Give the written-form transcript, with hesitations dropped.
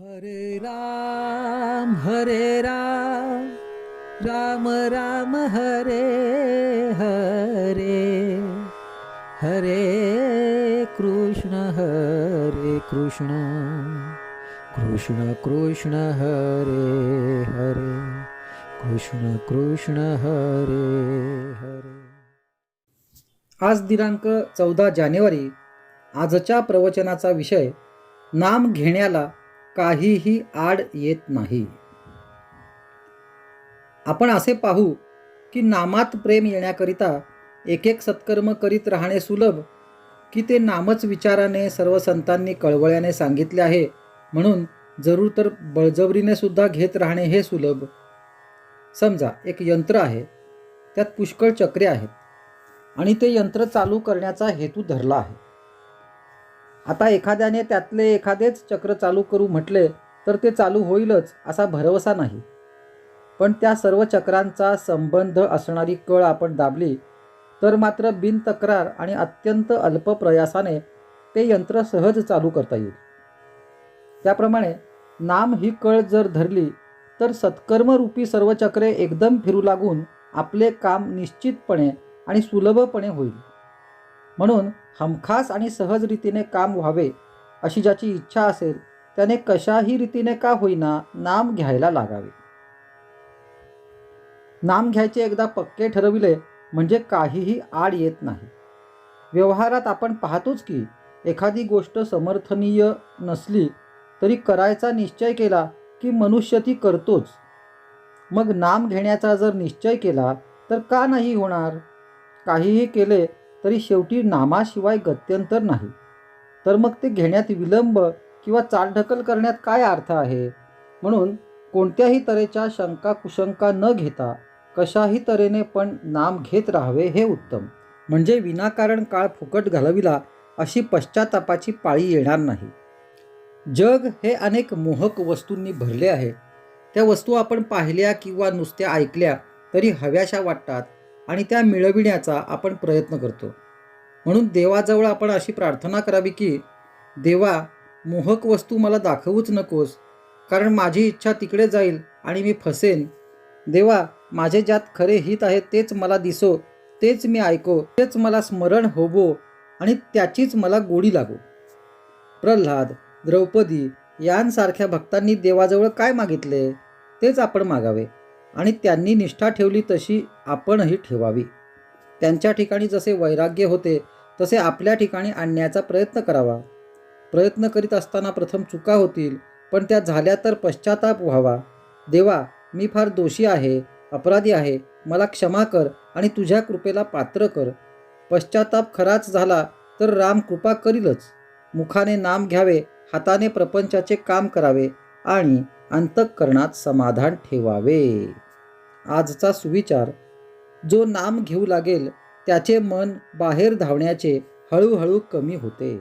हरे राम राम राम हरे हरे हरे कृष्ण कृष्ण कृष्ण हरे हरे कृष्ण कृष्ण हरे हरे। आज दिनांक 14 जानेवारी, आजच्या प्रवचनाचा विषय नाम घेण्याला काहीही आड येत नाही। आपण असे पाहू की नामात प्रेम येण्याकरिता एक एक सत्कर्म करीत राहणे सुलभ, की ते नामच विचाराने सर्व संतांनी कळवळ्याने सांगितले आहे म्हणून जरूर तर बळजबरीने सुद्धा घेत राहणे हे सुलभ। समजा एक यंत्र आहे, त्यात पुष्कळ चक्रे आहेत आणि ते यंत्र चालू करण्याचा हेतू धरला आहे। आता एखाद्याने त्यातले एखादेच चक्र चालू करू म्हटले तर ते चालू होईलच असा भरवसा नाही, पण त्या सर्व चक्रांचा संबंध असणारी कळ आपण दाबली तर मात्र बिनतक्रार आणि अत्यंत अल्प प्रयासाने ते यंत्र सहज चालू करता येईल। त्याप्रमाणे नाम ही कळ जर धरली तर सत्कर्मरूपी सर्व चक्रे एकदम फिरू लागून आपले काम निश्चितपणे आणि सुलभपणे होईल। म्हणून हमखास आणि सहज रीतीने काम व्हावे अशी ज्याची इच्छा असेल त्याने कशाही रीतीने का होईना नाम घ्यायला लागावे। नाम घ्यायचे एकदा पक्के ठरविले म्हणजे काहीही आड येत नाही। व्यवहारात आपण पाहतोच की एखादी गोष्ट समर्थनीय नसली तरी करायचा निश्चय केला की मनुष्य ती करतोच। मग नाम घेण्याचा जर निश्चय केला तर का नाही होणार? काहीही केले तरी शेवटी नामाशिवाय गत्यंतर नाही, तर मग ते घेण्यात विलंब किंवा चालढकल करण्यात काय अर्थ आहे? म्हणून कोणत्याही तऱ्हेच्या शंका कुशंका न घेता कशाही तऱ्हेने पण नाम घेत राहावे हे उत्तम। म्हणजे विनाकारण काळ फुकट घालविला अशी पश्चातापाची पाळी येणार नाही। जग हे अनेक मोहक वस्तूंनी भरले आहे। त्या वस्तू आपण पाहिल्या किंवा नुसत्या ऐकल्या तरी हव्याशा वाटतात आणि त्या मिळविण्याचा आपण प्रयत्न करतो। म्हणून देवाजवळ आपण अशी प्रार्थना करावी की देवा, मोहक वस्तू मला दाखवूच नकोस, कारण माझी इच्छा तिकडे जाईल आणि मी फसेन। देवा, माझे ज्यात खरे हित आहे तेच मला दिसो, तेच मी ऐको, तेच मला स्मरण होवो आणि त्याचीच मला गोडी लागो। प्रल्हाद, द्रौपदी यांसारख्या भक्तांनी देवाजवळ काय मागितले तेच आपण मागावे आणि त्यांनी निष्ठा ठेवली तशी आपणही ठेवावी। त्यांच्या ठिकाणी जसे वैराग्य होते तसे आपल्या ठिकाणी आणण्याचा प्रयत्न करावा। प्रयत्न करीत असताना प्रथम चुका होतील, पण त्या झाल्या तर पश्चाताप व्हावा। देवा, मी फार दोषी आहे, अपराधी आहे, मला क्षमा कर आणि तुझ्या कृपेला पात्र कर। पश्चाताप खराच झाला तर राम कृपा करीलच। मुखाने नाम घ्यावे, हाताने प्रपंचाचे काम करावे आणि अंतःकरणात समाधान ठेवावे। आजचा सुविचार, जो नाम घेऊ लागेल त्याचे मन बाहेर धावण्याचे हळूहळू कमी होते।